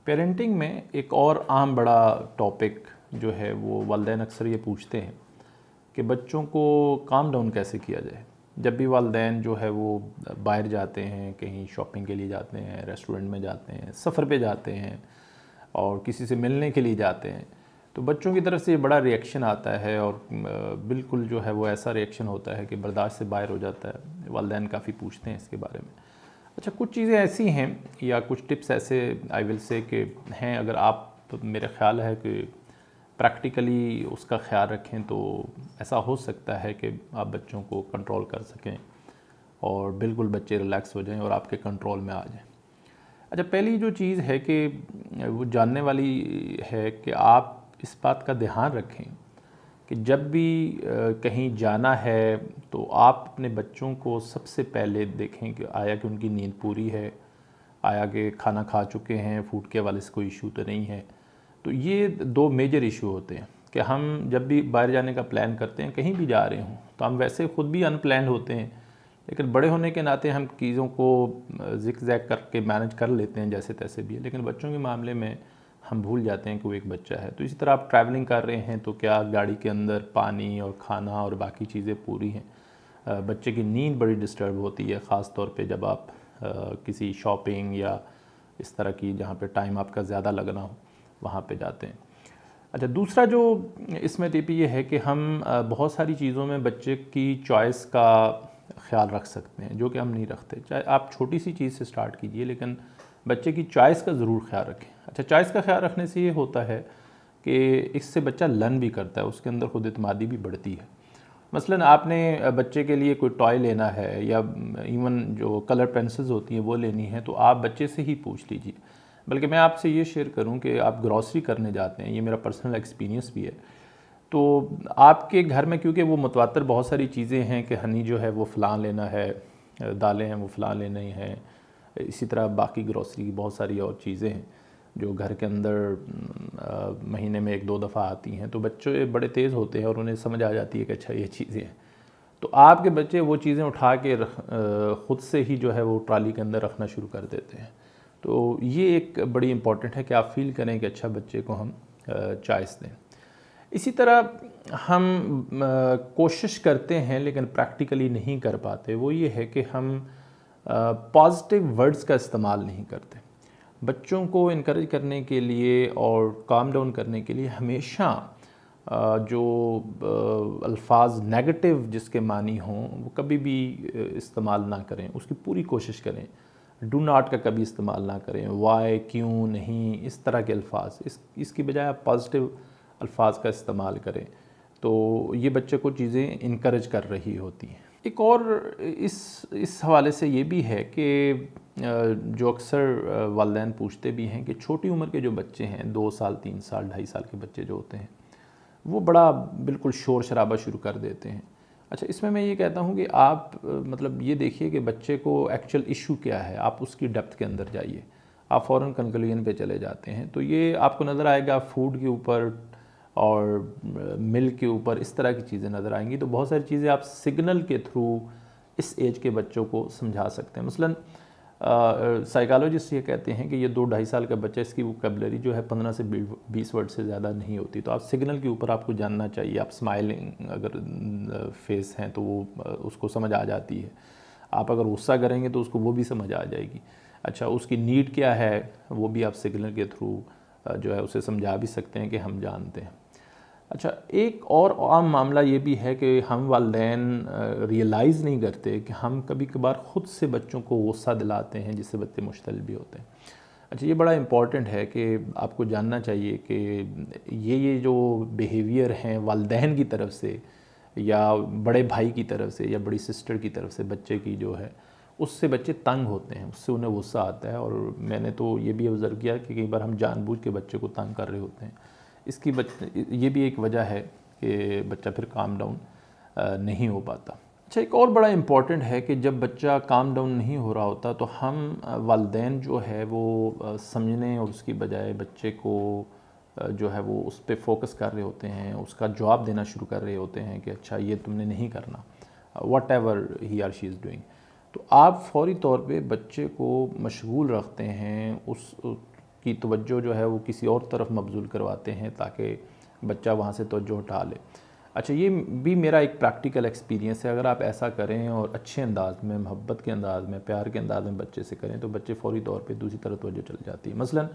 Parenting میں ایک اور عام بڑا ٹاپک جو ہے وہ والدین اکثر یہ پوچھتے ہیں کہ بچوں کو کام ڈاؤن کیسے کیا جائے. جب بھی والدین جو ہے وہ باہر جاتے ہیں، کہیں شاپنگ کے لیے جاتے ہیں، ریسٹورنٹ میں جاتے ہیں، سفر پہ جاتے ہیں اور کسی سے ملنے کے لیے جاتے ہیں، تو بچوں کی طرف سے یہ بڑا ریئیکشن آتا ہے اور بالکل جو ہے وہ ایسا ریئیکشن ہوتا ہے کہ برداشت سے باہر ہو جاتا ہے. والدین کافی پوچھتے ہیں اس کے بارے میں. اچھا، کچھ چیزیں ایسی ہیں یا کچھ ٹپس ایسے آئی ول سے کہ ہیں، اگر آپ میرے خیال ہے کہ پریکٹیکلی اس کا خیال رکھیں تو ایسا ہو سکتا ہے کہ آپ بچوں کو کنٹرول کر سکیں اور بالکل بچے ریلیکس ہو جائیں اور آپ کے کنٹرول میں آ جائیں. اچھا، پہلی جو چیز ہے کہ وہ جاننے والی ہے کہ آپ اس بات کا دھیان رکھیں کہ جب بھی کہیں جانا ہے تو آپ اپنے بچوں کو سب سے پہلے دیکھیں کہ آیا کہ ان کی نیند پوری ہے، آیا کہ کھانا کھا چکے ہیں، فوڈ کے حوالے سے کوئی ایشو تو نہیں ہے. تو یہ دو میجر ایشو ہوتے ہیں کہ ہم جب بھی باہر جانے کا پلان کرتے ہیں، کہیں بھی جا رہے ہوں، تو ہم ویسے خود بھی ان پلانڈ ہوتے ہیں، لیکن بڑے ہونے کے ناطے ہم چیزوں کو زگ زیگ کر کے مینج کر لیتے ہیں جیسے تیسے بھی ہے. لیکن بچوں کے معاملے میں ہم بھول جاتے ہیں کہ وہ ایک بچہ ہے. تو اسی طرح آپ ٹریولنگ کر رہے ہیں تو کیا گاڑی کے اندر پانی اور کھانا اور باقی چیزیں پوری ہیں. بچے کی نیند بڑی ڈسٹرب ہوتی ہے، خاص طور پہ جب آپ کسی شاپنگ یا اس طرح کی جہاں پہ ٹائم آپ کا زیادہ لگنا ہو وہاں پہ جاتے ہیں. اچھا، دوسرا جو اس میں ٹپ یہ ہے کہ ہم بہت ساری چیزوں میں بچے کی چوائس کا خیال رکھ سکتے ہیں جو کہ ہم نہیں رکھتے. چاہے آپ چھوٹی سی چیز سے سٹارٹ کیجئے لیکن بچے کی چوائس کا ضرور خیال رکھیں. اچھا، چوائس کا خیال رکھنے سے یہ ہوتا ہے کہ اس سے بچہ لرن بھی کرتا ہے، اس کے اندر خود اعتمادی بھی بڑھتی ہے. مثلاً آپ نے بچے کے لیے کوئی ٹوائے لینا ہے یا ایون جو کلر پینسلز ہوتی ہیں وہ لینی ہے تو آپ بچے سے ہی پوچھ لیجئے. بلکہ میں آپ سے یہ شیئر کروں کہ آپ گروسری کرنے جاتے ہیں، یہ میرا پرسنل ایکسپیرینس بھی ہے، تو آپ کے گھر میں کیونکہ وہ متواتر بہت ساری چیزیں ہیں کہ ہنی جو ہے وہ فلاں لینا ہے، دالیں ہیں وہ فلاں لینی ہیں، اسی طرح باقی گروسری کی بہت ساری اور چیزیں ہیں جو گھر کے اندر مہینے میں 1-2 دفعہ آتی ہیں، تو بچے بڑے تیز ہوتے ہیں اور انہیں سمجھ آ جاتی ہے کہ اچھا یہ چیزیں ہیں. تو آپ کے بچے وہ چیزیں اٹھا کے خود سے ہی جو ہے وہ ٹرالی کے اندر رکھنا شروع کر دیتے ہیں. تو یہ ایک بڑی امپورٹنٹ ہے کہ آپ فیل کریں کہ اچھا بچے کو ہم چوائس دیں. اسی طرح ہم کوشش کرتے ہیں لیکن پریکٹیکلی نہیں کر پاتے، وہ یہ ہے کہ ہم پازیٹیو ورڈز کا استعمال نہیں کرتے. بچوں کو انکریج کرنے کے لیے اور کام ڈاؤن کرنے کے لیے ہمیشہ جو الفاظ نیگیٹو جس کے معنی ہوں وہ کبھی بھی استعمال نہ کریں. اس کی پوری کوشش کریں. ڈو ناٹ کا کبھی استعمال نہ کریں، وائی، کیوں، نہیں، اس طرح کے الفاظ. اس کی بجائے آپ پازیٹیو الفاظ کا استعمال کریں تو یہ بچے کو چیزیں انکریج کر رہی ہوتی ہیں. ایک اور اس حوالے سے یہ بھی ہے کہ جو اکثر والدین پوچھتے بھی ہیں کہ چھوٹی عمر کے جو بچے ہیں، 2 سال، 3 سال، 2.5 سال کے بچے جو ہوتے ہیں وہ بڑا بالکل شور شرابہ شروع کر دیتے ہیں. اچھا، اس میں یہ کہتا ہوں کہ آپ مطلب یہ دیکھیے کہ بچے کو ایکچوئل ایشو کیا ہے، آپ اس کی ڈیپتھ کے اندر جائیے. آپ فوراً کنکلوژن پہ چلے جاتے ہیں تو یہ آپ کو نظر آئے گا فوڈ کے اوپر اور ملک کے اوپر اس طرح کی چیزیں نظر آئیں گی. تو بہت ساری چیزیں آپ سگنل کے تھرو اس ایج کے بچوں کو سمجھا سکتے ہیں. مثلاً سائیکالوجسٹ یہ کہتے ہیں کہ یہ 2-2.5 سال کا بچہ، اس کی ووکیبلری جو ہے 15 سے 20 ورڈ سے زیادہ نہیں ہوتی. تو آپ سگنل کے اوپر آپ کو جاننا چاہیے. آپ اسمائلنگ اگر فیس ہیں تو وہ اس کو سمجھ آ جاتی ہے. آپ اگر غصہ کریں گے تو اس کو وہ بھی سمجھ آ جائے گی. اچھا، اس کی نیڈ کیا ہے وہ بھی آپ سگنل کے تھرو جو ہے اسے سمجھا بھی سکتے ہیں کہ ہم جانتے ہیں. اچھا، ایک اور عام معاملہ یہ بھی ہے کہ ہم والدین ریئلائز نہیں کرتے کہ ہم کبھی کبھار خود سے بچوں کو غصہ دلاتے ہیں جس سے بچے مشتعل بھی ہوتے ہیں. اچھا، یہ بڑا امپورٹنٹ ہے کہ آپ کو جاننا چاہیے کہ یہ جو بیہیویئر ہیں والدین کی طرف سے یا بڑے بھائی کی طرف سے یا بڑی سسٹر کی طرف سے بچے کی جو ہے اس سے بچے تنگ ہوتے ہیں، اس سے انہیں غصہ آتا ہے. اور میں نے تو یہ بھی آبزرو کیا کہ کئی بار ہم جان بوجھ کے بچے کو تنگ کر رہے ہوتے ہیں. یہ بھی ایک وجہ ہے کہ بچہ پھر کام ڈاؤن نہیں ہو پاتا. اچھا، ایک اور بڑا امپورٹنٹ ہے کہ جب بچہ کام ڈاؤن نہیں ہو رہا ہوتا تو ہم والدین جو ہے وہ سمجھنے اور اس کی بجائے بچے کو جو ہے وہ اس پہ فوکس کر رہے ہوتے ہیں، اس کا جواب دینا شروع کر رہے ہوتے ہیں کہ اچھا یہ تم نے نہیں کرنا، what ever he or she is doing. تو آپ فوری طور پہ بچے کو مشغول رکھتے ہیں اس کی توجہ جو ہے وہ کسی اور طرف مبذول کرواتے ہیں تاکہ بچہ وہاں سے توجہ ہٹا لے۔ اچھا، یہ بھی میرا ایک پریکٹیکل ایکسپیرینس ہے، اگر آپ ایسا کریں اور اچھے انداز میں، محبت کے انداز میں، پیار کے انداز میں بچے سے کریں تو بچے فوری طور پہ دوسری طرف توجہ چل جاتی ہے۔ مثلاً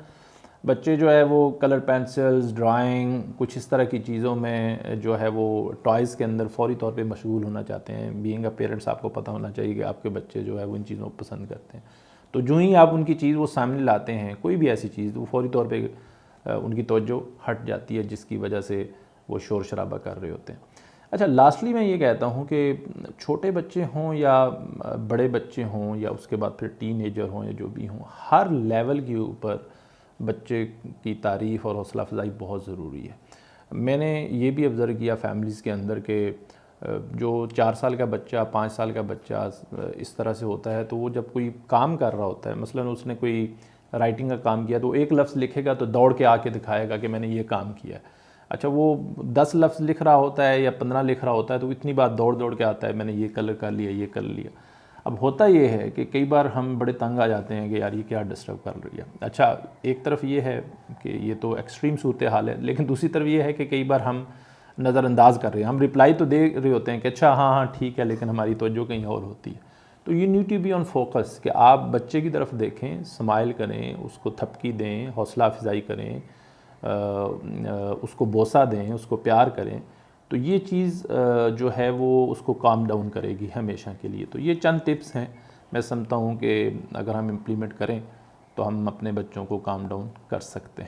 بچے جو ہے وہ کلر پینسلز، ڈرائنگ، کچھ اس طرح کی چیزوں میں جو ہے وہ ٹوائز کے اندر فوری طور پہ مشغول ہونا چاہتے ہیں۔ بینگ اے پیرنٹس آپ کو پتہ ہونا چاہیے کہ آپ کے بچے جو ہے وہ ان چیزوں کو پسند کرتے ہیں، تو جو ہی آپ ان کی چیز وہ سامنے لاتے ہیں، کوئی بھی ایسی چیز، وہ فوری طور پہ ان کی توجہ ہٹ جاتی ہے، جس کی وجہ سے وہ شور شرابہ کر رہے ہوتے ہیں۔ اچھا، لاسٹلی میں یہ کہتا ہوں کہ چھوٹے بچے ہوں یا بڑے بچے ہوں یا اس کے بعد پھر ٹین ایجر ہوں یا جو بھی ہوں، ہر لیول کے اوپر بچے کی تعریف اور حوصلہ افزائی بہت ضروری ہے۔ میں نے یہ بھی آبزرو کیا فیملیز کے اندر کہ جو 4 سال کا بچہ، 5 سال کا بچہ اس طرح سے ہوتا ہے، تو وہ جب کوئی کام کر رہا ہوتا ہے، مثلاً اس نے کوئی رائٹنگ کا کام کیا، تو ایک لفظ لکھے گا تو دوڑ کے آ کے دکھائے گا کہ میں نے یہ کام کیا ہے۔ اچھا، وہ 10 لفظ لکھ رہا ہوتا ہے یا 15 لکھ رہا ہوتا ہے تو اتنی بات دوڑ دوڑ کے آتا ہے، میں نے یہ کلر کر لیا، یہ کر لیا۔ اب ہوتا یہ ہے کہ کئی بار ہم بڑے تنگ آ جاتے ہیں کہ یار یہ کیا ڈسٹرب کر رہی ہے۔ اچھا، ایک طرف یہ ہے کہ یہ تو ایکسٹریم صورتحال ہے، لیکن دوسری طرف یہ ہے کہ کئی بار ہم نظر انداز کر رہے ہیں، ہم رپلائی تو دے رہے ہوتے ہیں کہ اچھا ہاں ہاں ٹھیک ہے، لیکن ہماری توجہ کہیں اور ہوتی ہے۔ تو you need to be on focus کہ آپ بچے کی طرف دیکھیں، اسمائل کریں، اس کو تھپکی دیں، حوصلہ افزائی کریں، اس کو بوسہ دیں، اس کو پیار کریں، تو یہ چیز جو ہے وہ اس کو کام ڈاؤن کرے گی ہمیشہ کے لیے۔ تو یہ چند ٹپس ہیں، میں سمجھتا ہوں کہ اگر ہم امپلیمنٹ کریں تو ہم اپنے بچوں کو کام ڈاؤن کر سکتے ہیں۔